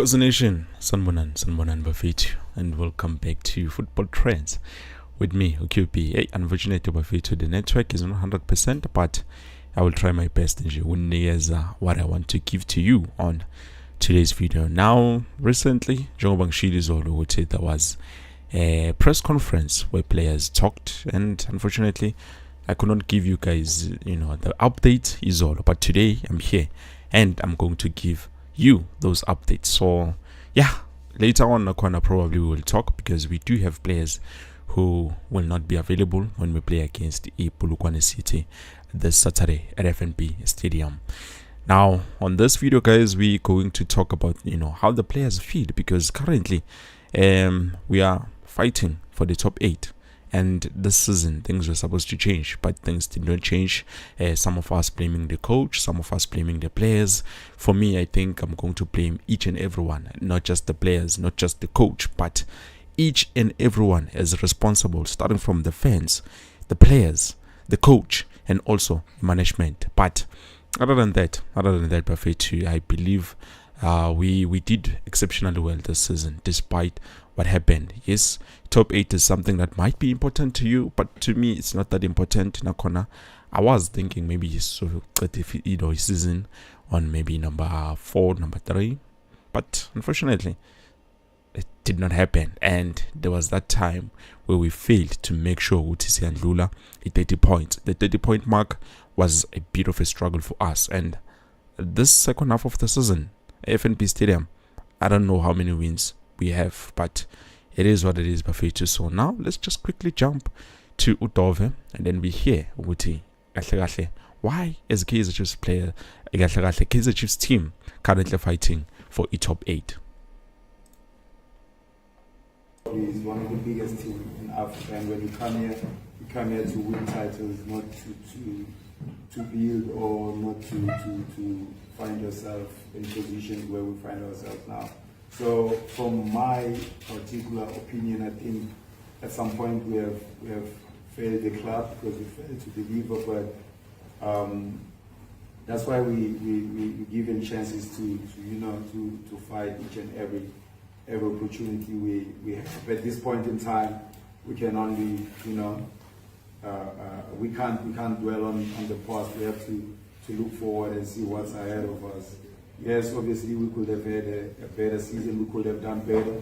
Kaizer Nation, Sanbonan Bafetu, and welcome back to Football Trends with me, QP. Hey, unfortunately, Bafetu, the network is not 100%, but I will try my best and what I want to give to you on today's video. Now, recently, there was a press conference where players talked, and unfortunately, I could not give you guys, the update is all. But today, I'm here, and I'm going to give you those updates. So yeah, later on Nakwana probably will talk, because we do have players who will not be available when we play against Polokwane City this Saturday at FNB Stadium. Now on this video, guys, we're going to talk about how the players feel, because currently we are fighting for the top 8. And this season, things were supposed to change, but things did not change. Some of us blaming the coach, some of us blaming the players. For me, I think I'm going to blame each and everyone, not just the players, not just the coach, but each and everyone is responsible, starting from the fans, the players, the coach, and also management. But other than that, Buffett, I believe we did exceptionally well this season, despite what happened. Yes, top 8 is something that might be important to you, but to me it's not that important. Nakona, I was thinking maybe so season on maybe number 4, number 3, but unfortunately it did not happen. And there was that time where we failed to make sure Utisi and Lula 30 points. The 30-point mark was a bit of a struggle for us. And this second half of the season, FNB Stadium, I don't know how many wins we have, but it is what it is, Bafetu. So now let's just quickly jump to Udove, and then we hear Uti why is Kaizer Chiefs player Kaizer Chiefs team currently fighting for a top 8. Is one of the biggest teams in Africa, and when you come here to win titles, not to build or not to find yourself in positions where we find ourselves now. So from my particular opinion, I think at some point we have failed the club because we failed to deliver, but that's why we given chances to fight each and every opportunity we have. At this point in time, we can only we can't dwell on the past. We have to look forward and see what's ahead of us. Yes, obviously we could have had a better season. We could have done better.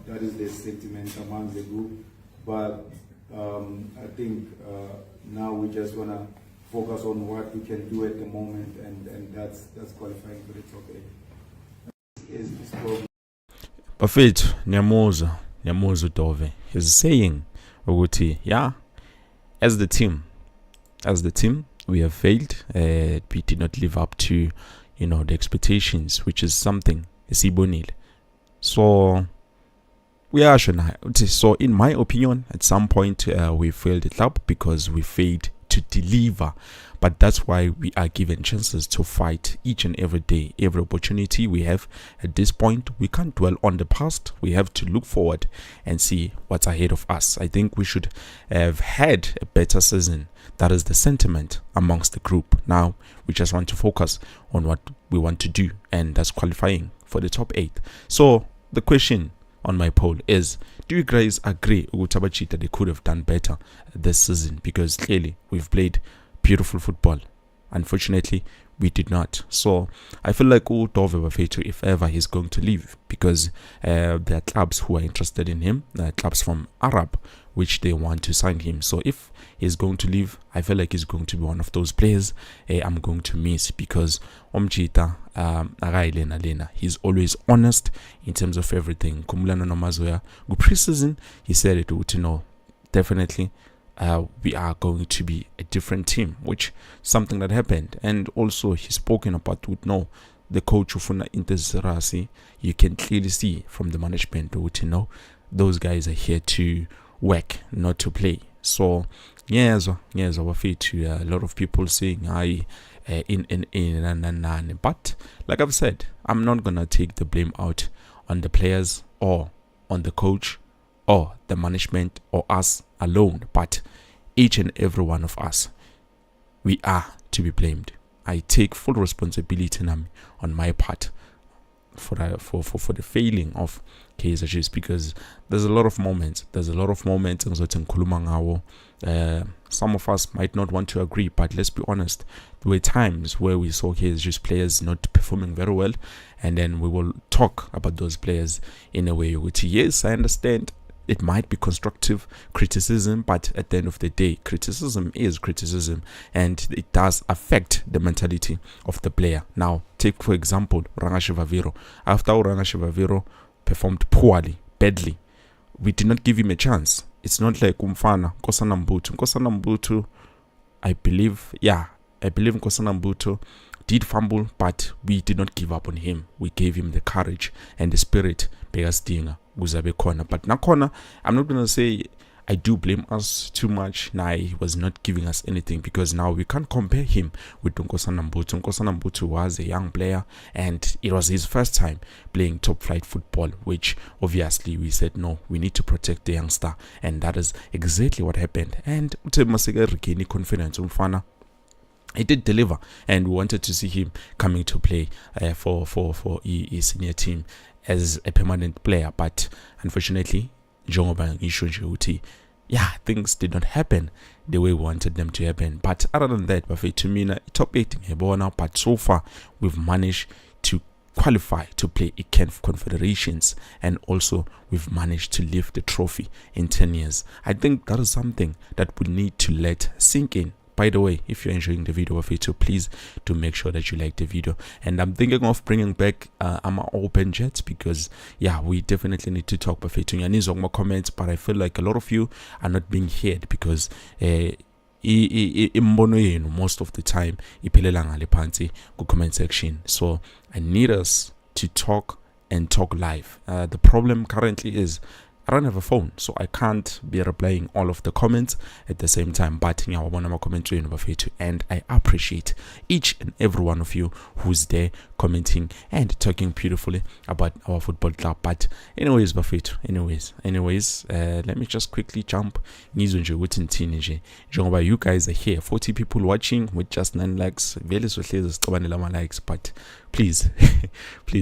That is the sentiment among the group. But I think now we just want to focus on what we can do at the moment, and that's qualifying for the top 8. Is probably Buffett Nyamozo Dove is saying, yeah, as the team, we have failed. We did not live up to the expectations, which is something Isibonile. So we are so in my opinion, at some point we failed the club because we failed to deliver. But that's why we are given chances to fight each and every day, every opportunity we have. At this point, we can't dwell on the past. We have to look forward and see what's ahead of us. I think we should have had a better season. That is the sentiment amongst the group. Now we just want to focus on what we want to do, and that's qualifying for the top 8. So the question on my poll is, do you guys agree that they could have done better this season? Because clearly we've played beautiful football. Unfortunately, we did not. So I feel like Udove Bafetu, if ever he's going to leave, because there are clubs who are interested in him, clubs from Arab, which they want to sign him. So if he's going to leave, I feel like he's going to be one of those players I'm going to miss, because Omjita Lena, he's always honest in terms of everything. Kumulano Namazoya, pre-season, he said it, definitely we are going to be a different team, which something that happened. And also he's spoken about the coach of Intezerasi. You can clearly see from the management those guys are here to work, not to play. So yes, a lot of people saying but like I've said, I'm not gonna take the blame out on the players or on the coach or the management or us alone, but each and every one of us, we are to be blamed. I take full responsibility on my part. for the failing of Kaizer Chiefs, because there's a lot of moments ngizothi ngikhuluma ngawo. Some of us might not want to agree, but let's be honest, there were times where we saw Kaizer Chiefs players not performing very well, and then we will talk about those players in a way which, yes, I understand it might be constructive criticism, but at the end of the day, criticism is criticism, and it does affect the mentality of the player. Now, take for example Rangashivaviro. After Rangashivaviro performed badly, we did not give him a chance. It's not like Umfana, Nkosana Mbutu, I believe Nkosana Mbutu did fumble, but we did not give up on him. We gave him the courage and the spirit. But Nakona, I'm not going to say I do blame us too much. Nah, he was not giving us anything, because now we can't compare him with Nkosana Mbutu. Nkosana Mbutu was a young player, and it was his first time playing top flight football, which obviously we said no, we need to protect the youngster, and that is exactly what happened. And Masega confidence Umfana, he did deliver, and we wanted to see him coming to play for his senior team as a permanent player. But unfortunately, things did not happen the way we wanted them to happen. But other than that, to me, top 8 but so far we've managed to qualify to play a Confederations, and also we've managed to lift the trophy in 10 years. I think that is something that we need to let sink in. By the way, if you're enjoying the video of it, so please do make sure that you like the video. And I'm thinking of bringing back our open chats, because we definitely need to talk about it. More comments, but I feel like a lot of you are not being heard, because most of the time iphelela ngale phansi ku comment section. So I need us to talk and talk live. The problem currently is I don't have a phone, so I can't be replying all of the comments at the same time. But and I appreciate each and every one of you who's there commenting and talking beautifully about our football club. But anyways, let me just quickly jump. You guys are here, 40 people watching with just 9 likes. But please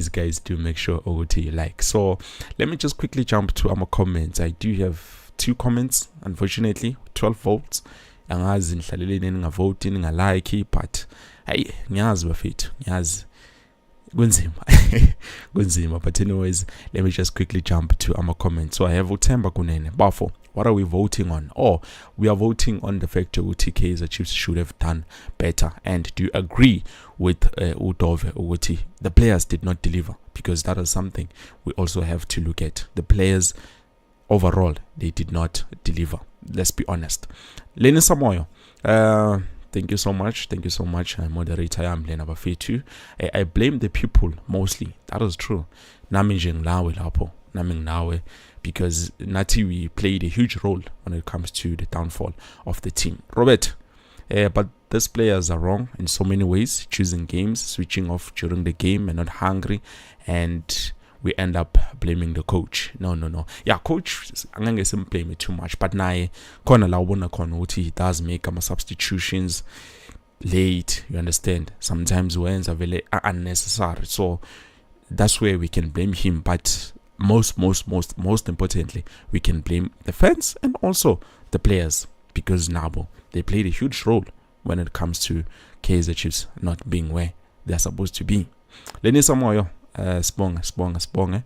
guys, do make sure you like. So let me just quickly jump to our comments. I do have 2 comments, unfortunately, 12 votes. Angazi nihlaleleni ningavote ningalike, but hey, ngiyazi bafethu, ngiyazi kunzima. But anyways, let me just quickly jump to our comments. So I have Utemba Kunene Bafo. What are we voting on? We are voting on the fact that Kaizer Chiefs should have done better. And do you agree with Udove Uguti? The players did not deliver, because that is something we also have to look at. The players overall, they did not deliver. Let's be honest. Leni Samoyo, thank you so much, moderator. I'm Lena Bafetu. I blame the people mostly. That is true. Because Nati, we played a huge role when it comes to the downfall of the team. Robert, but these players are wrong in so many ways, choosing games, switching off during the game and not hungry, and we end up blaming the coach. No. Yeah, coach, I'm going to blame it too much, but now he does make substitutions late, you understand. Sometimes wins are very unnecessary, so that's where we can blame him. But most importantly, we can blame the fans and also the players, because Nabo, they played a huge role when it comes to Kaizer Chiefs not being where they're supposed to be. Leni Samoyo, sibonge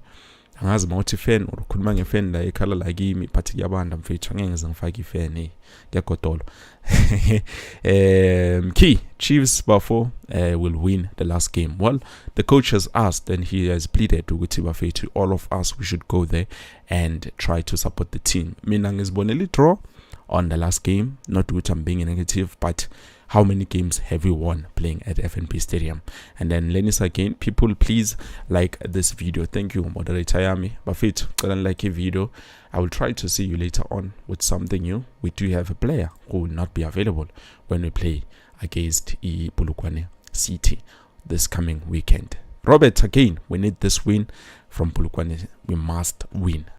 angazi mawuthi fan ukhuluma ngefan la ekhala la kimi but kuyabanda mfethu angeke ngizifake ifan kuyagodolo. Key Chiefs Bafo will win the last game. Well, the coach has asked and he has pleaded to all of us, we should go there and try to support the team. Mina ngizibonela draw on the last game, not which I'm being negative, but how many games have we won playing at FNP Stadium? And then Lenis again, people please like this video. Thank you, moderator Yami. Bafit, like a video. I will try to see you later on with something new. We do have a player who will not be available when we play against Polokwane City this coming weekend. Robert, again, we need this win from Polokwane. We must win.